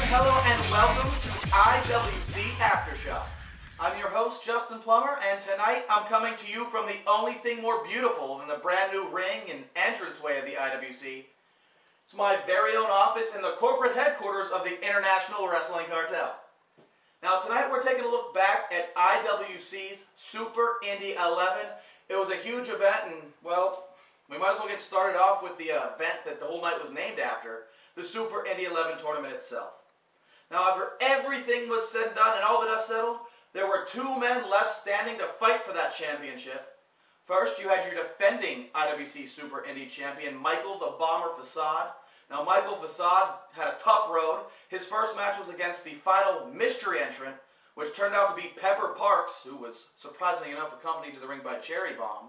Hello and welcome to IWC Aftershock. I'm your host, Plummer, and tonight I'm coming to you from the only thing more beautiful than the brand new ring and entranceway of the IWC. It's my very own office in the corporate headquarters of the International Wrestling Cartel. Now tonight we're taking a look back at IWC's Super Indy XI. It was a huge event, and well, we might as well get started off with the event that the whole night was named after, the Super Indy XI tournament itself. Now, after everything was said and done and all the dust settled, there were two men left standing to fight for that championship. First, you had your defending IWC Super Indy Champion, Michael the Bomber Facade. Now, Michael Facade had a tough road. His first match was against the final mystery entrant, which turned out to be Pepper Parks, who was surprisingly enough accompanied to the ring by Cherry Bomb.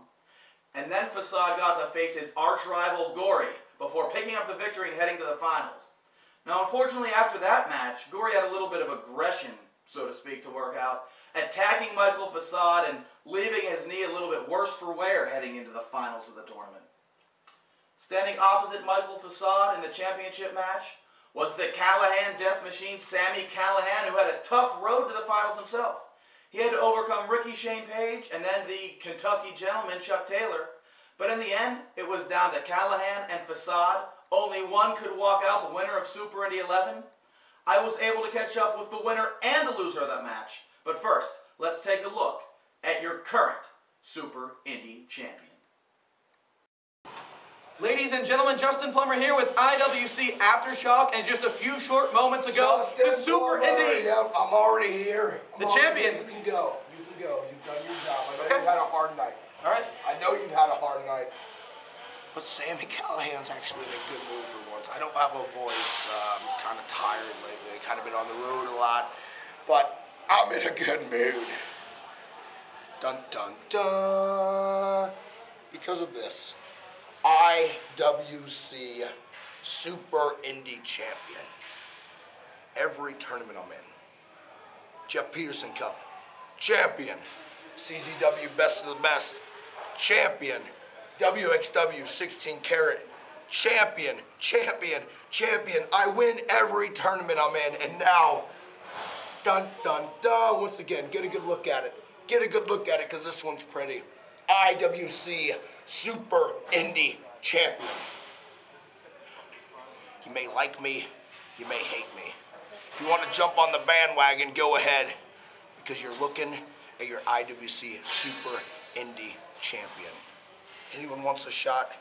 And then Facade got to face his arch rival, Gory, before picking up the victory and heading to the finals. Now, unfortunately, after that match, Gory had a little bit of aggression, so to speak, to work out, attacking Michael Facade and leaving his knee a little bit worse for wear heading into the finals of the tournament. Standing opposite Michael Facade in the championship match was the Callihan Death Machine, Sami Callihan, who had a tough road to the finals himself. He had to overcome Ricky Shane Page and then the Kentucky gentleman, Chuck Taylor. But in the end, it was down to Callihan and Facade. Only one could walk out the winner of Super Indy XI. I was able to catch up with the winner and the loser of that match. But first, let's take a look at your current Super Indy Champion. Ladies and gentlemen, Plummer here with IWC Aftershock, and just a few short moments ago, the Super Indy... Yep, I'm already here. Champion. You can go. You can go. You've done your job. I know you've had a hard night. All right. I know you've had a hard night. But Sami Callihan's actually in a good mood for once. I don't have a voice. I'm kind of tired lately. I've kind of been on the road a lot. But I'm in a good mood. Dun, dun, dun. Because of this, IWC Super Indy Champion. Every tournament I'm in. Jeff Peterson Cup, champion. CZW Best of the Best, champion. WXW 16 karat, champion, champion, champion. I win every tournament I'm in, and now, dun, dun, dun, once again, get a good look at it. Get a good look at it, because this one's pretty. IWC Super Indy Champion. You may like me, you may hate me. If you want to jump on the bandwagon, go ahead, because you're looking at your IWC Super Indy Champion. Anyone wants a shot?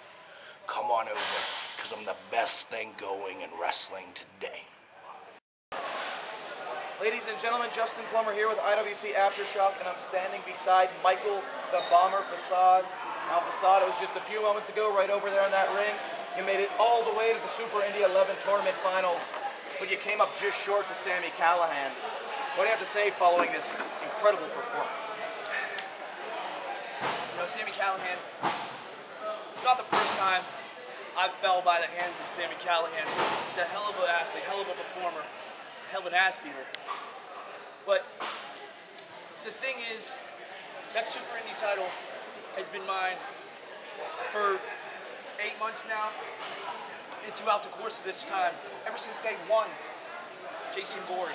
Come on over, because I'm the best thing going in wrestling today. Ladies and gentlemen, Plummer here with IWC Aftershock, and I'm standing beside Michael the Bomber Facade. Now, Facade, it was just a few moments ago, right over there in that ring. You made it all the way to the Super Indy XI tournament finals, but you came up just short to Sami Callihan. What do you have to say following this incredible performance? You know, Sami Callihan, it's not the first time I fell by the hands of Sami Callihan. He's a hell of an athlete, hell of a performer, hell of an ass beater. But the thing is, that Super Indy title has been mine for 8 months now. And throughout the course of this time, ever since day one, Jason Gory,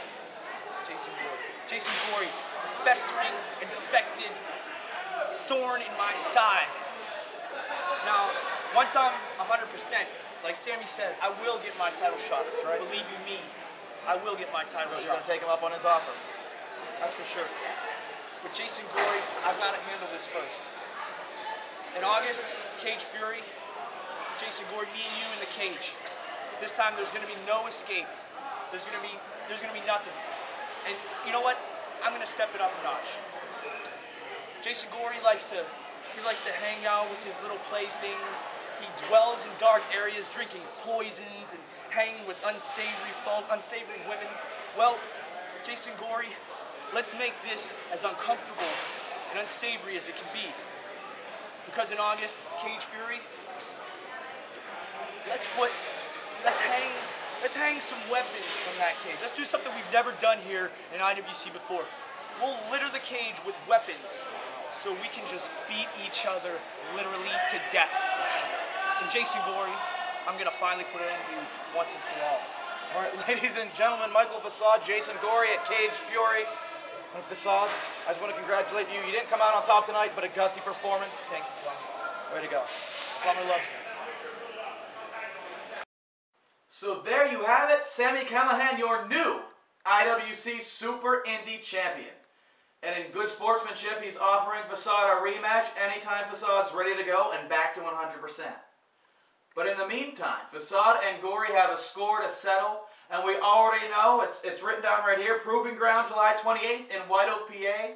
festering, infected, thorn in my side. Now, once I'm 100%, like Sami said, I will get my title shot. That's right. Believe you me, I will get my title shot. You're going to take him up on his offer. That's for sure. With Jason Gory, I've got to handle this first. In August, Cage Fury, Jason Gory, me and you in the cage. This time there's going to be no escape. There's going to be nothing. And you know what? I'm going to step it up a notch. Jason Gory likes to hang out with his little playthings. He dwells in dark areas, drinking poisons hanging with unsavory folk, unsavory women. Well, Jason Gorey, let's make this as uncomfortable and unsavory as it can be. Because in August, Cage Fury, let's hang some weapons from that cage. Let's do something we've never done here in IWC before. We'll litter the cage with weapons so we can just beat each other literally to death. And Jason Gorey, I'm gonna finally put an end to you once and for all. All right, ladies and gentlemen, Michael Facade, Jason Gorey at Cage Fury. And Facade, I just want to congratulate you. You didn't come out on top tonight, but a gutsy performance. Thank you, Plummer. Way to go. Plummer loves you. So there you have it, Sami Callihan, your new IWC Super Indy Champion. And in good sportsmanship, he's offering Facade a rematch anytime Facade's ready to go and back to 100%. But in the meantime, Facade and Gorey have a score to settle, and we already know, it's written down right here, Proving Ground July 28th in White Oak, PA.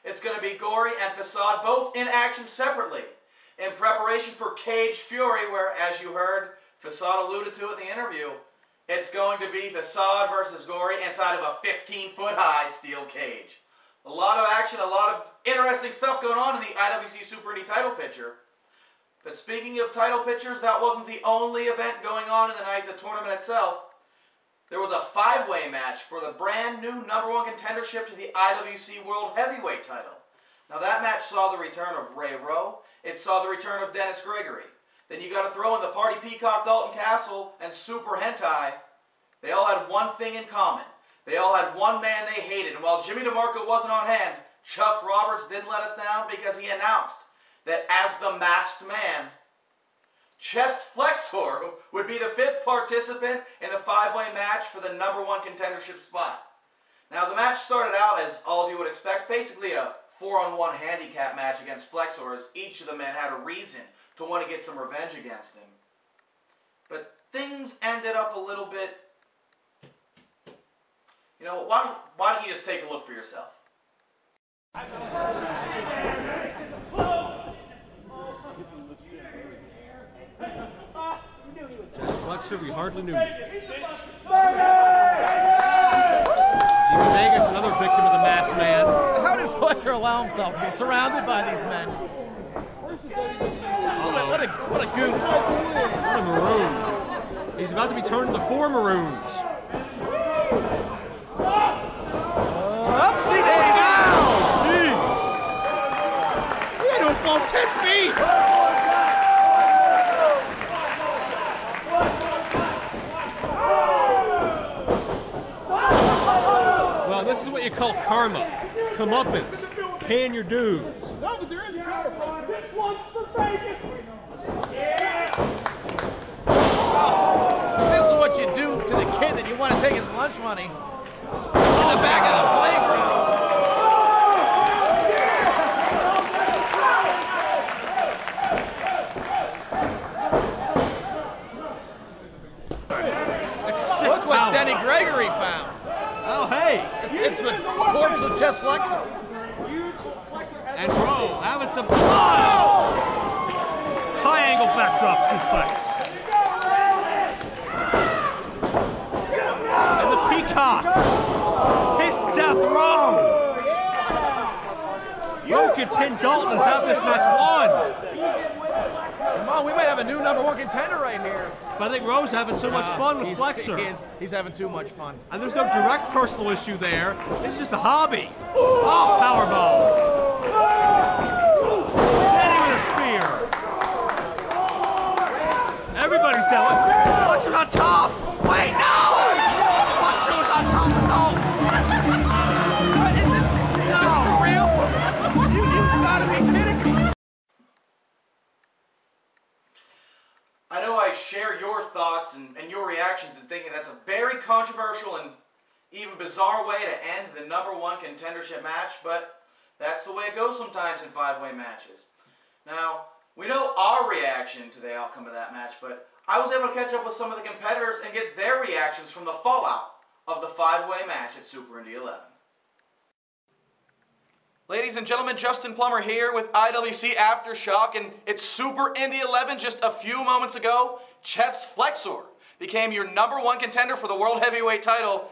It's going to be Gorey and Facade both in action separately in preparation for Cage Fury, where, as you heard, Facade alluded to in the interview, it's going to be Facade versus Gorey inside of a 15-foot-high steel cage. A lot of action, a lot of interesting stuff going on in the IWC Super Indy title picture. But speaking of title pictures, that wasn't the only event going on in the night, the tournament itself. There was a five-way match for the brand new #1 contendership to the IWC World Heavyweight title. Now that match saw the return of Rowe. It saw the return of Dennis Gregory. Then you got to throw in the Party Peacock, Dalton Castle, and Super Hentai. They all had one thing in common. They all had one man they hated. And while Jimmy DeMarco wasn't on hand, Chuck Roberts didn't let us down because he announced that as the masked man, Chest Flexor would be the 5th participant in the five-way match for the #1 contendership spot. Now the match started out, as all of you would expect, basically a 4-on-1 handicap match against Flexor, as each of the men had a reason to want to get some revenge against him. But things ended up a little bit... You know, why don't you just take a look for yourself? Just Flexor, we hardly knew you. Jimmy Vegas, another victim of the masked man. How did Flexor allow himself to be surrounded by these men? What a goof. What a maroon. He's about to be turned into 4 maroons. Upsy daisy! Ow! Gee! He had to have flown 10 feet! Well, this is what you call karma. Comeuppance. Paying your dues. No, but there is a counterpoint. This one's for Vegas. This is what you do to the kid that you want to take his lunch money in the back of the playground. Look what Denny Gregory found. Oh, hey! It's the corpse of Chest Flexor. And Rowe having some... Oh! High angle backdrop suplex. And the Peacock hits Death Rowe. Rowe could pin Dalton and have this match won. Come on, we might have a new #1 contender right here. But I think Rowe's having so much fun with Flexor. He's having too much fun. And there's no direct personal issue there. It's just a hobby. Oh, powerbomb. Denny with a spear. Everybody's down. Flexor's on top. Wait, no! Flexor was on top of Dalton. What is it? No. Is this for real? You gotta be kidding me. I know I share your thoughts and your reactions in thinking that's a very controversial and even bizarre way to end the #1 contendership match, but that's the way it goes sometimes in five-way matches. Now, we know our reaction to the outcome of that match, but I was able to catch up with some of the competitors and get their reactions from the fallout of the five-way match at Super Indy 11. Ladies and gentlemen, Justin Plummer here with IWC Aftershock, and it's Super Indy 11 just a few moments ago. Chest Flexor became your #1 contender for the World Heavyweight title.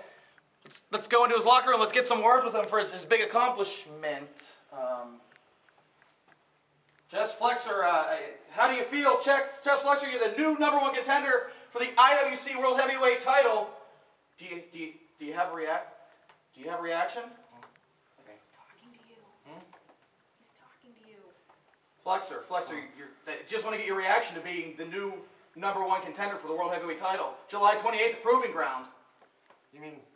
Let's go into his locker room. Let's get some words with him for his big accomplishment. Chest Flexor, how do you feel? Chest Flexor, you're the new #1 contender for the IWC World Heavyweight title. Do you have a reaction? He's talking to you. He's talking to you. Flexor, just want to get your reaction to being the new #1 contender for the World Heavyweight title. July 28th, the Proving Ground. You mean?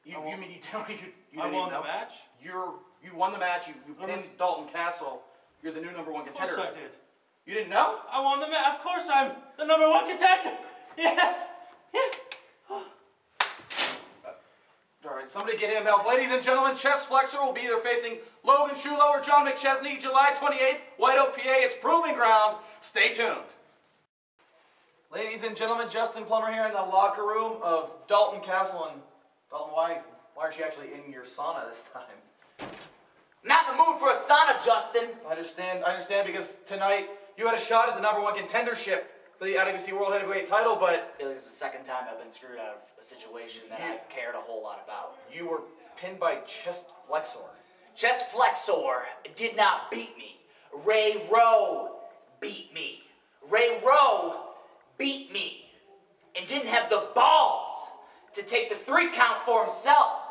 You won the match? You won the match. You pinned Dalton Castle. You're the new #1 contender. Of course I did. You didn't know? I won the match. Of course I'm the #1 contender. Yeah. All right, somebody get him help. Ladies and gentlemen, Chest Flexor will be either facing Logan Schulo or John McChesney, July 28th, White Oak, PA. It's Proving Ground. Stay tuned. Ladies and gentlemen, Justin Plummer here in the locker room of Dalton Castle. And Dalton, why aren't you actually in your sauna this time? Not in the mood for a sauna, Justin. I understand because tonight you had a shot at the #1 contendership for the IWC World Heavyweight title, but I feel like this is the second time I've been screwed out of a situation that I cared a whole lot about. you were pinned by Chest Flexor. Chest Flexor did not beat me. Rowe beat me. Rowe beat me and didn't have the balls to take the 3 count for himself.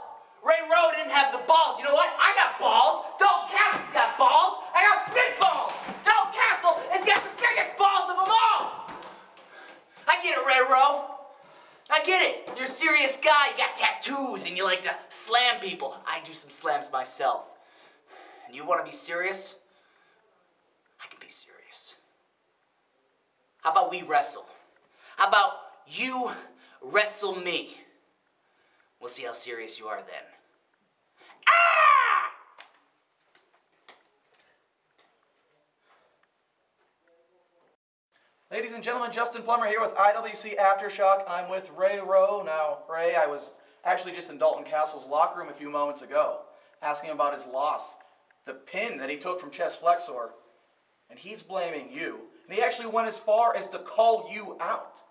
Rowe didn't have the balls. You know what? I got balls. Dalton Castle's got balls. I got big balls. Dalton Castle has got the biggest balls of them all. I get it, Rowe. I get it. You're a serious guy. You got tattoos and you like to slam people. I do some slams myself. And you want to be serious? I can be serious. How about we wrestle? How about you wrestle me? We'll see how serious you are then. Ah! Ladies and gentlemen, Justin Plummer here with IWC Aftershock. I'm with Rowe. Now, Ray, I was actually just in Dalton Castle's locker room a few moments ago, asking about his loss, the pin that he took from Chest Flexor, and he's blaming you. And he actually went as far as to call you out.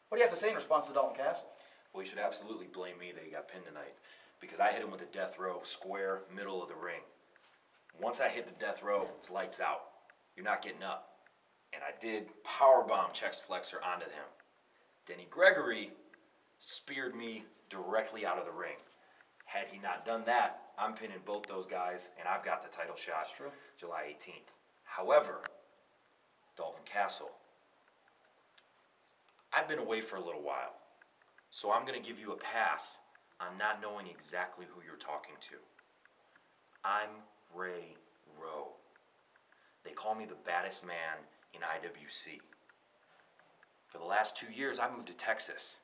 What do you have to say in response to Dalton Castle? Well, you should absolutely blame me that he got pinned tonight, because I hit him with a death row, square, middle of the ring. Once I hit the death row, it's lights out. You're not getting up. And I did powerbomb Chest Flexor onto him. Denny Gregory speared me directly out of the ring. Had he not done that, I'm pinning both those guys, and I've got the title shot. That's true. July 18th. However, Dalton Castle, I've been away for a little while, so I'm going to give you a pass on not knowing exactly who you're talking to. I'm Rowe. They call me the baddest man in IWC. For the last 2 years, I moved to Texas,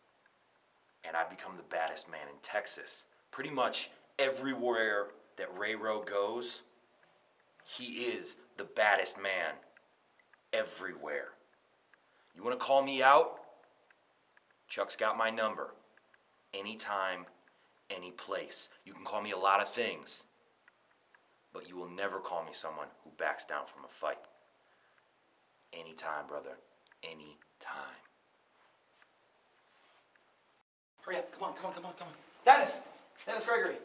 and I've become the baddest man in Texas. Pretty much everywhere that Rowe goes, he is the baddest man everywhere. You want to call me out? Chuck's got my number. Anytime, any place. You can call me a lot of things, but you will never call me someone who backs down from a fight. Anytime, brother. Anytime. Hurry up, come on. Dennis Gregory,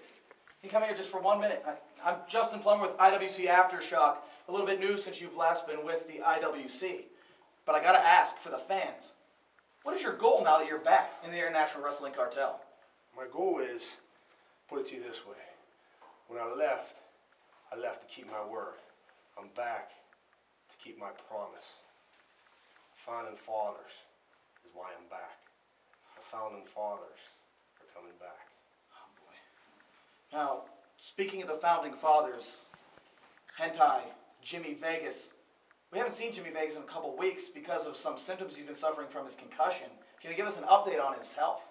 you come here just for 1 minute. I'm Justin Plummer with IWC Aftershock. A little bit new since you've last been with the IWC. But I gotta ask for the fans, what is your goal now that you're back in the International Wrestling Cartel? My goal is, put it to you this way. When I left to keep my word. I'm back to keep my promise. Founding fathers is why I'm back. The founding fathers are coming back. Oh boy. Now, speaking of the founding fathers, Hentai, Jimmy Vegas. We haven't seen Jimmy Vegas in a couple weeks because of some symptoms he's been suffering from his concussion. Can you give us an update on his health?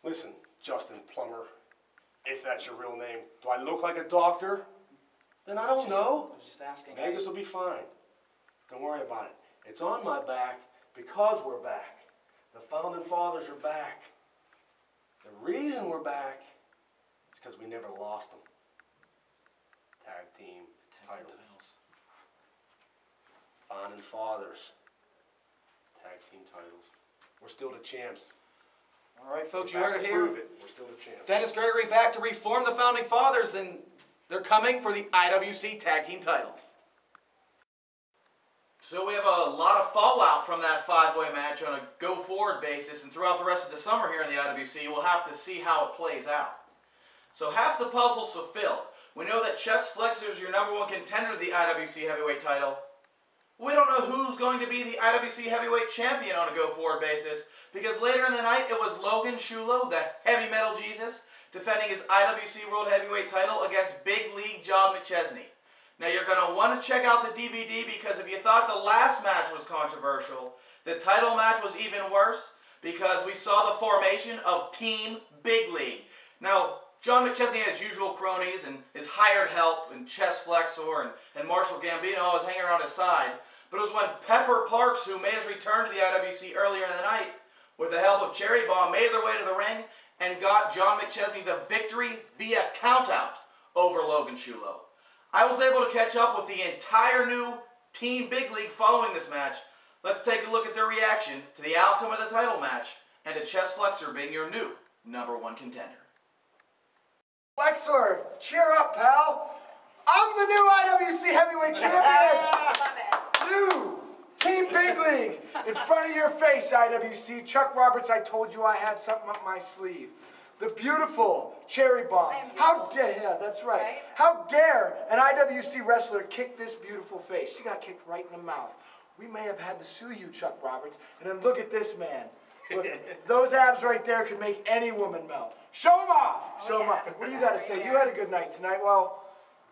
Listen, Justin Plummer, if that's your real name, do I look like a doctor? Then I don't know. I was just asking. Vegas will be fine. Don't worry about it. It's on my back because we're back. The founding fathers are back. The reason we're back is because we never lost them. Tag team titles. Founding fathers. Tag team titles. We're still the champs. All right, folks, you Back heard to it here. prove it. We're still the champs. Dennis Gregory back to reform the Founding Fathers, and they're coming for the IWC Tag Team titles. So we have a lot of fallout from that five-way match on a go-forward basis, and throughout the rest of the summer here in the IWC, we'll have to see how it plays out. So half the puzzle's fulfilled. We know that Chest Flexor is your #1 contender to the IWC Heavyweight title. We don't know who's going to be the IWC Heavyweight Champion on a go-forward basis, because later in the night it was Logan Shulo, the Heavy Metal Jesus, defending his IWC World Heavyweight title against Big League John McChesney. Now you're going to want to check out the DVD, because if you thought the last match was controversial, the title match was even worse, because we saw the formation of Team Big League. Now, John McChesney had his usual cronies and his hired help and Chest Flexor and Marshall Gambino was hanging around his side. But it was when Pepper Parks, who made his return to the IWC earlier in the night, with the help of Cherry Bomb, made their way to the ring and got John McChesney the victory via countout over Logan Shulo. I was able to catch up with the entire new Team Big League following this match. Let's take a look at their reaction to the outcome of the title match and to Chest Flexor being your new #1 contender. Flexor, cheer up, pal. I'm the new IWC Heavyweight Champion. New Team Big League. In front of your face, IWC. Chuck Roberts, I told you I had something up my sleeve. The beautiful Cherry Bomb. How dare, yeah, that's right. How dare an IWC wrestler kick this beautiful face? She got kicked right in the mouth. We may have had to sue you, Chuck Roberts. And then look at this man. Look, those abs right there could make any woman melt. Show them off. Show them off. What do you got to say? You had a good night tonight. Well,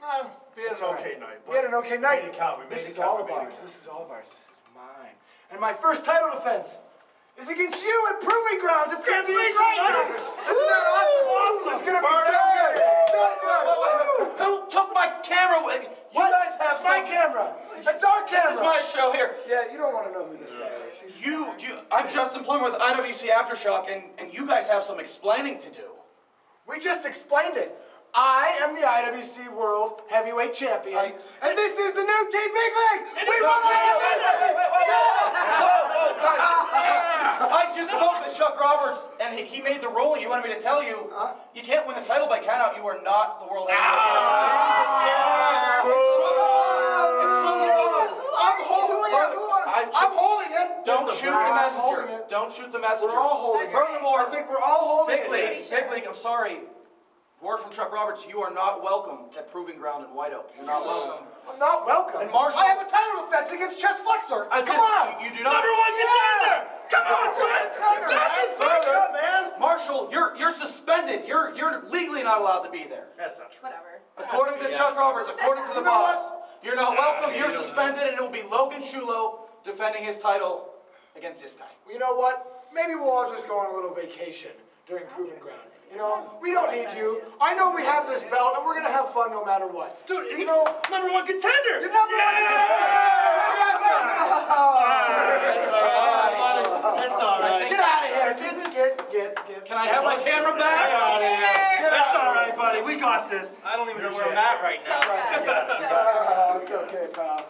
no, we had an okay night. We had an okay night. This is all of ours. This is all of ours. This is mine. And my first title defense is against you at Proving Grounds. It's going to be great. Isn't that awesome? It's going to be so good. So good. Who took my camera? You guys have my camera. It's our camera. This is my show here. Yeah, you don't want to know who this guy is. I'm Justin Plummer with IWC Aftershock, and you guys have some explaining to do. We just explained it. I am the IWC World Heavyweight Champion, and this is the new Team Big League. We won I just spoke with Chuck Roberts, and he made the ruling. He wanted me to tell you, you can't win the title by countout. You are not the World Heavyweight Champion. I'm holding it. Don't shoot the messenger. Don't shoot the messenger. We're all holding it. Furthermore, I think we're all holding it. Big League, I'm sorry. Word from Chuck Roberts, you are not welcome at Proving Ground in White Oak. You're not welcome. I'm not welcome. And Marshall, I have a title defense against Chest Flexor. Come on. You do not. #1 contender. Come on, Chest. You got this, further, man. Marshall, you're suspended. You're legally not allowed to be there. That's not true. Whatever. According to Chuck Roberts, according to the boss, you're not welcome. You're suspended, and it will be Logan Shulo defending his title against this guy. You know what? Maybe we'll all just go on a little vacation during Proving Ground. You know, we don't need you. I know we have this belt, and we're going to have fun no matter what. Dude, he's #1 contender. You're #1 That's all right. Get out of here. Get. Can I have my camera back? Get out of here. That's all right, buddy. We got this. I don't even know where I'm at right now. It's okay, pal.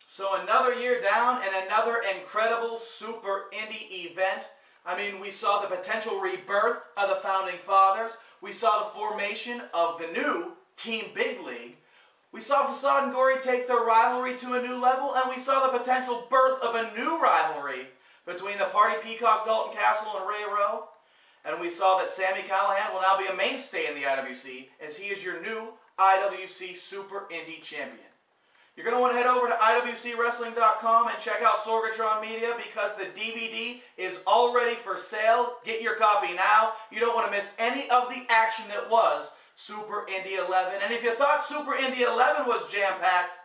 So another year down and another incredible Super Indy event. I mean, we saw the potential rebirth of the Founding Fathers. We saw the formation of the new Team Big League. We saw Facade and Gory take their rivalry to a new level, and we saw the potential birth of a new rivalry between the Party Peacock Dalton Castle and Rowe. And we saw that Sami Callihan will now be a mainstay in the IWC, as he is your new IWC Super Indy Champion. You're going to want to head over to IWCWrestling.com and check out Sorgatron Media, because the DVD is already for sale. Get your copy now. You don't want to miss any of the action that was Super Indy 11. And if you thought Super Indy 11 was jam-packed,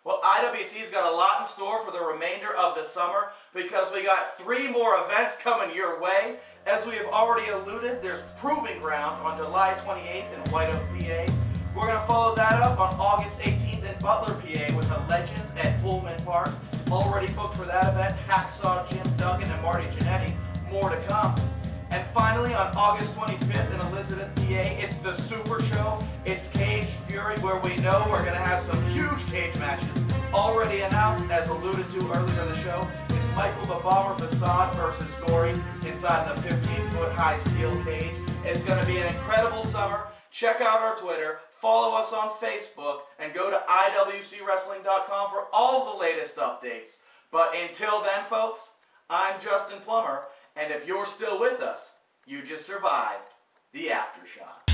well, IWC's got a lot in store for the remainder of the summer, because we got 3 more events coming your way. As we have already alluded, there's Proving Ground on July 28th in White Oak, PA. We're going to follow that up on August 18th in Butler, PA with the Legends at Pullman Park. Already booked for that event, Hacksaw Jim Duggan and Marty Jannetty. More to come. And finally, on August 25th in Elizabeth, PA, it's the Super Show. It's Caged Fury, where we know we're going to have some huge cage matches. Already announced, as alluded to earlier in the show, is Michael the Bomber Facade versus Gory inside the 15-foot high steel cage. It's going to be an incredible summer. Check out our Twitter, follow us on Facebook, and go to IWCWrestling.com for all the latest updates. But until then, folks, I'm Justin Plummer, and if you're still with us, you just survived the Aftershock.